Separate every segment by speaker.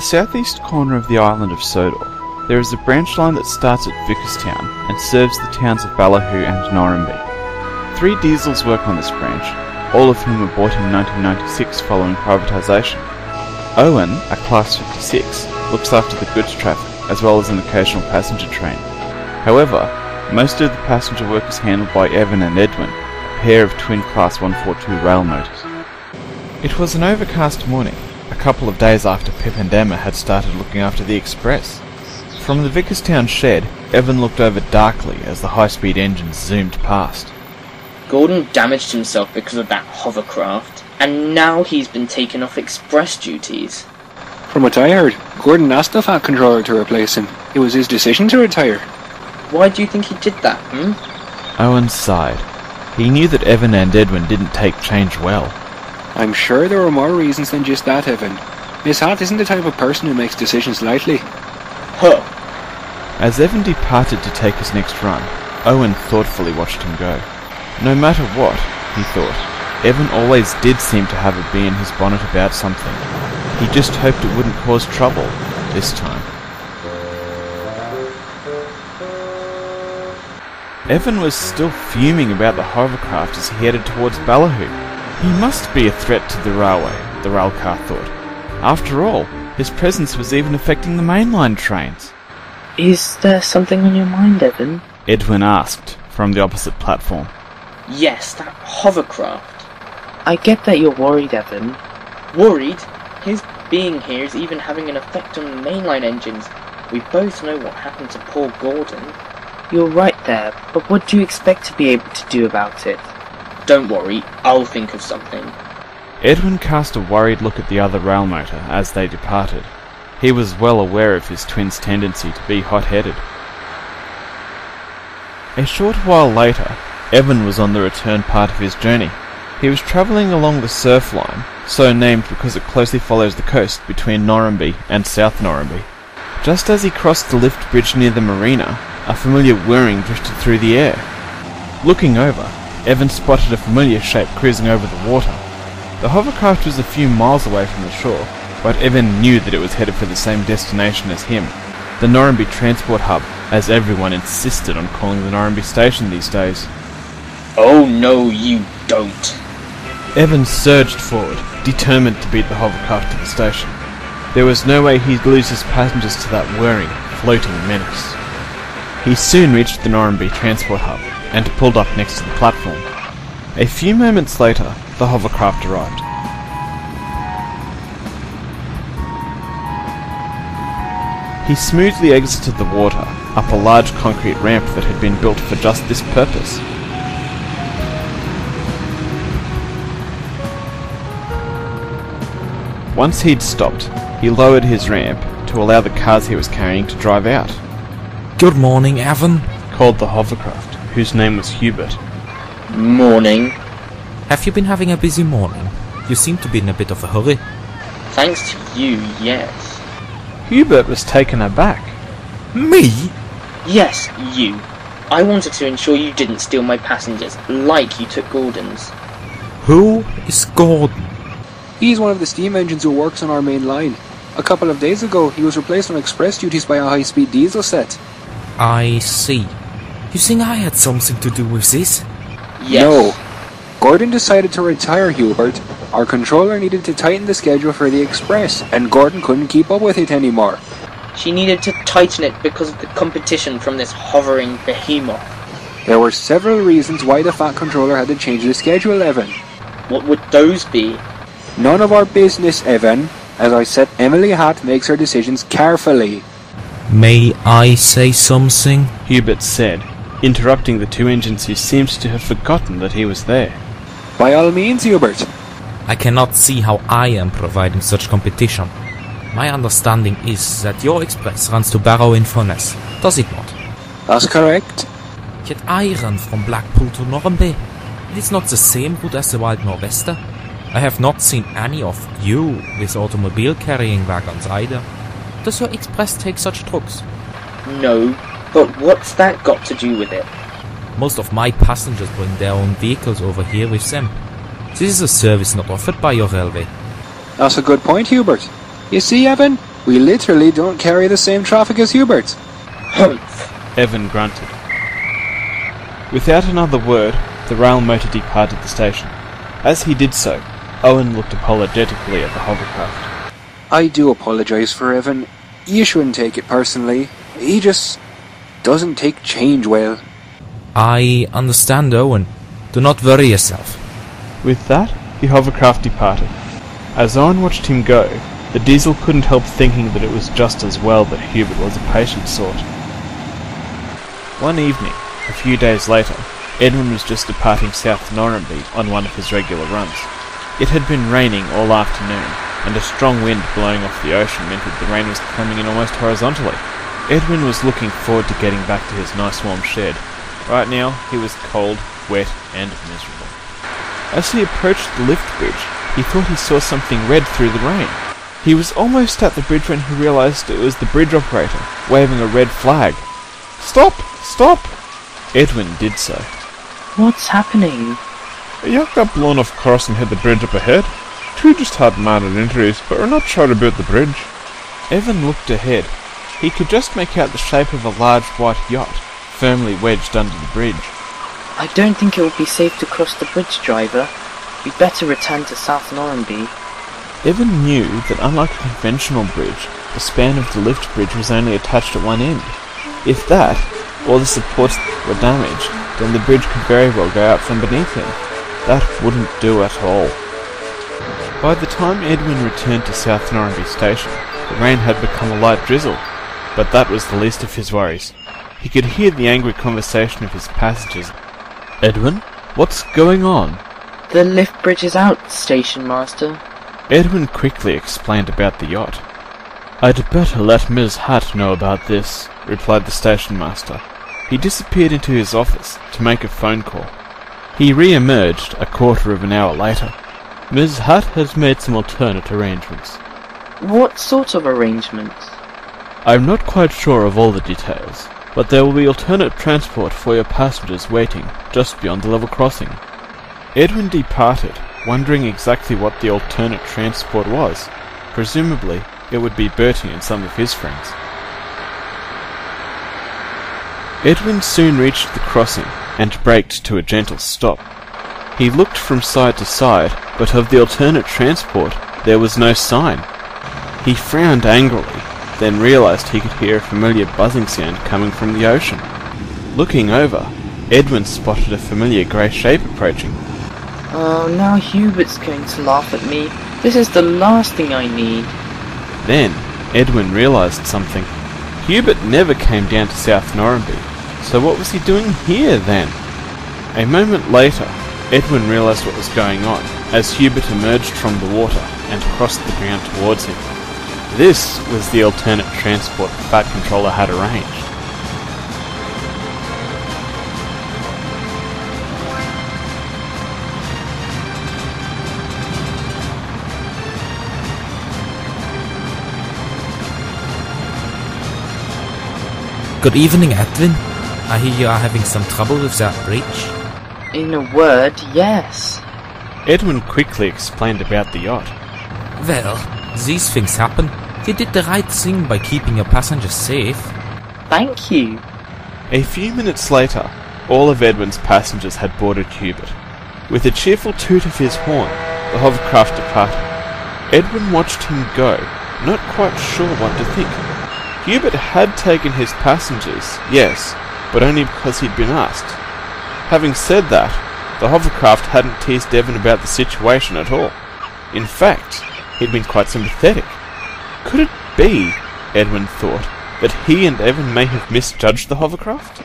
Speaker 1: the southeast corner of the island of Sodor, there is a branch line that starts at Vickerstown and serves the towns of Ballyhoo and Norramby. 3 diesels work on this branch, all of whom were bought in 1996 following privatisation. Owen, a Class 56, looks after the goods traffic as well as an occasional passenger train. However, most of the passenger work is handled by Evan and Edwin, a pair of twin Class 142 rail motors. It was an overcast morning, a couple of days after Pip and Emma had started looking after the express. From the Vickerstown shed, Evan looked over darkly as the high-speed engines zoomed past.
Speaker 2: Gordon damaged himself because of that hovercraft, and now he's been taken off express duties.
Speaker 3: From what I heard, Gordon asked the Fat Controller to replace him. It was his decision to retire.
Speaker 2: Why do you think he did that,
Speaker 1: Owen sighed. He knew that Evan and Edwin didn't take change well.
Speaker 3: I'm sure there were more reasons than just that, Evan. Miss Hat isn't the type of person who makes decisions lightly.
Speaker 2: Huh.
Speaker 1: As Evan departed to take his next run, Owen thoughtfully watched him go. No matter what, he thought, Evan always did seem to have a bee in his bonnet about something. He just hoped it wouldn't cause trouble this time. Evan was still fuming about the hovercraft as he headed towards Ballyhoo. He must be a threat to the railway, the railcar thought. After all, his presence was even affecting the mainline trains.
Speaker 4: Is there something on your mind, Evan?
Speaker 1: Edwin asked, from the opposite platform.
Speaker 2: Yes, that hovercraft.
Speaker 4: I get that you're worried, Evan.
Speaker 2: Worried? His being here is even having an effect on the mainline engines. We both know what happened to poor Gordon.
Speaker 4: You're right there, but what do you expect to be able to do about it?
Speaker 2: Don't worry, I'll think of something.
Speaker 1: Edwin cast a worried look at the other rail motor as they departed. He was well aware of his twin's tendency to be hot-headed. A short while later, Evan was on the return part of his journey. He was travelling along the surf line, so named because it closely follows the coast between Norramby and South Norramby. Just as he crossed the lift bridge near the marina, a familiar whirring drifted through the air. Looking over, Evan spotted a familiar shape cruising over the water. The hovercraft was a few miles away from the shore, but Evan knew that it was headed for the same destination as him, the Norramby transport hub, as everyone insisted on calling the Norramby station these days.
Speaker 2: Oh no, you don't.
Speaker 1: Evan surged forward, determined to beat the hovercraft to the station. There was no way he'd lose his passengers to that whirring, floating menace. He soon reached the Norramby transport hub, and pulled up next to the platform. A few moments later, the hovercraft arrived. He smoothly exited the water, up a large concrete ramp that had been built for just this purpose. Once he'd stopped, he lowered his ramp to allow the cars he was carrying to drive out.
Speaker 5: Good morning, Evan,
Speaker 1: called the hovercraft, whose name was Hubert.
Speaker 2: Morning.
Speaker 5: Have you been having a busy morning? You seem to be in a bit of a hurry.
Speaker 2: Thanks to you, yes.
Speaker 1: Hubert was taken aback.
Speaker 5: Me?
Speaker 2: Yes, you. I wanted to ensure you didn't steal my passengers, like you took Gordon's.
Speaker 5: Who is Gordon?
Speaker 3: He's one of the steam engines who works on our main line. A couple of days ago, he was replaced on express duties by a high-speed diesel set.
Speaker 5: I see. You think I had something to do with this?
Speaker 2: Yes.
Speaker 3: No. Gordon decided to retire, Hubert. Our controller needed to tighten the schedule for the express, and Gordon couldn't keep up with it anymore.
Speaker 2: She needed to tighten it because of the competition from this hovering behemoth.
Speaker 3: There were several reasons why the Fat Controller had to change the schedule, Evan.
Speaker 2: What would those be?
Speaker 3: None of our business, Evan. As I said, Emily Hatt makes her decisions carefully.
Speaker 5: May I say something?
Speaker 1: Hubert said, interrupting the two engines who seemed to have forgotten that he was there.
Speaker 3: By all means, Hubert.
Speaker 5: I cannot see how I am providing such competition. My understanding is that your express runs to Barrow-in-Furness, does it not?
Speaker 3: That's correct.
Speaker 5: Yet I run from Blackpool to Norramby. It is not the same route as the Wildnorwester. I have not seen any of you with automobile-carrying wagons either. Does your express take such trucks?
Speaker 2: No, but what's that got to do with it?
Speaker 5: Most of my passengers bring their own vehicles over here with them. This is a service not offered by your railway.
Speaker 3: That's a good point, Hubert. You see, Evan, We literally don't carry the same traffic as Hubert's.
Speaker 2: Humph.
Speaker 1: Evan grunted. Without another word, the rail motor departed the station. As he did so, Owen looked apologetically at the hovercraft.
Speaker 3: I do apologise for Evan. You shouldn't take it personally. He just doesn't take change well.
Speaker 5: I understand, Owen. Do not worry yourself.
Speaker 1: With that, the hovercraft departed. As Owen watched him go, the diesel couldn't help thinking that it was just as well that Hubert was a patient sort. One evening, a few days later, Edwin was just departing South Norramby on one of his regular runs. It had been raining all afternoon, and a strong wind blowing off the ocean meant that the rain was coming in almost horizontally. Edwin was looking forward to getting back to his nice warm shed. Right now, he was cold, wet, and miserable. As he approached the lift bridge, he thought he saw something red through the rain. He was almost at the bridge when he realised it was the bridge operator, waving a red flag. "Stop! Stop!" Edwin did so.
Speaker 4: What's happening?
Speaker 6: A yacht got blown off course and hit the bridge up ahead. 2 just had minor injuries, but we're not sure about the bridge.
Speaker 1: Evan looked ahead. He could just make out the shape of a large white yacht, firmly wedged under the bridge.
Speaker 4: I don't think it will be safe to cross the bridge, driver. We'd better return to South Norramby.
Speaker 1: Evan knew that unlike a conventional bridge, the span of the lift bridge was only attached at one end. If that, or the supports were damaged, then the bridge could very well go out from beneath him. That wouldn't do at all. By the time Edwin returned to South Norramby station, the rain had become a light drizzle, but that was the least of his worries. He could hear the angry conversation of his passengers. "Edwin, what's going on?"
Speaker 4: The lift bridge is out, station master.
Speaker 1: Edwin quickly explained about the yacht. "I'd better let Ms. Hatt know about this," replied the station master. He disappeared into his office to make a phone call. He re-emerged a quarter of an hour later. "Ms. Hatt has made some alternate arrangements."
Speaker 4: What sort of arrangements?
Speaker 1: "I'm not quite sure of all the details, but there will be alternate transport for your passengers waiting just beyond the level crossing." Edwin departed, wondering exactly what the alternate transport was. Presumably, it would be Bertie and some of his friends. Edwin soon reached the crossing and braked to a gentle stop. He looked from side to side, but of the alternate transport there was no sign. He frowned angrily, then realised he could hear a familiar buzzing sound coming from the ocean. Looking over, Edwin spotted a familiar grey shape approaching.
Speaker 4: Oh, now Hubert's going to laugh at me. This is the last thing I need.
Speaker 1: Then, Edwin realised something. Hubert never came down to South Norramby, so what was he doing here then? A moment later, Edwin realised what was going on, as Hubert emerged from the water and crossed the ground towards him. This was the alternate transport the Fat Controller had arranged.
Speaker 5: Good evening, Edwin. I hear you are having some trouble with that bridge.
Speaker 4: In a word, yes.
Speaker 1: Edwin quickly explained about the yacht.
Speaker 5: Well, these things happen. You did the right thing by keeping your passengers safe.
Speaker 4: Thank you.
Speaker 1: A few minutes later, all of Edwin's passengers had boarded Hubert. With a cheerful toot of his horn, the hovercraft departed. Edwin watched him go, not quite sure what to think. Hubert had taken his passengers, yes, but only because he'd been asked. Having said that, the hovercraft hadn't teased Evan about the situation at all. In fact, he'd been quite sympathetic. Could it be, Edwin thought, that he and Evan may have misjudged the hovercraft?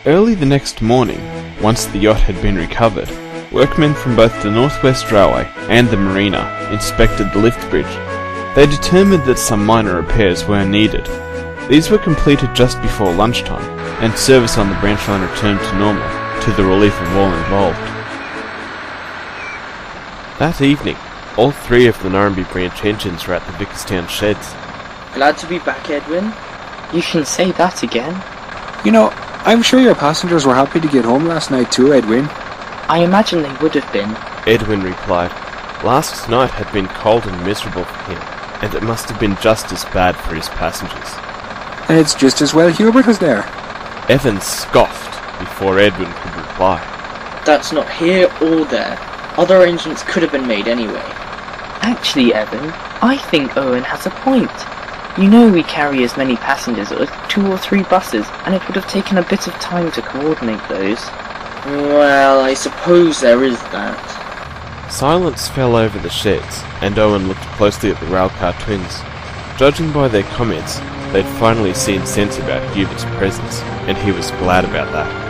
Speaker 1: Early the next morning, once the yacht had been recovered, workmen from both the Northwest Railway and the marina inspected the lift bridge. They determined that some minor repairs were needed. These were completed just before lunchtime, and service on the branch line returned to normal, to the relief of all involved. That evening, all 3 of the Norramby branch engines were at the Vickerstown sheds.
Speaker 2: Glad to be back, Edwin.
Speaker 4: You can say that again.
Speaker 3: You know, I'm sure your passengers were happy to get home last night too, Edwin.
Speaker 4: I imagine they would have been.
Speaker 1: Edwin replied. Last night had been cold and miserable for him. and it must have been just as bad for his passengers.
Speaker 3: And it's just as well Hubert was there.
Speaker 1: Evan scoffed before Edwin could reply.
Speaker 2: That's not here or there. Other arrangements could have been made anyway.
Speaker 4: Actually, Evan, I think Owen has a point. You know we carry as many passengers as 2 or 3 buses, and it would have taken a bit of time to coordinate those.
Speaker 2: Well, I suppose there is that.
Speaker 1: Silence fell over the sheds, and Owen looked closely at the railcar twins. Judging by their comments, they'd finally seen sense about Hubert's presence, and he was glad about that.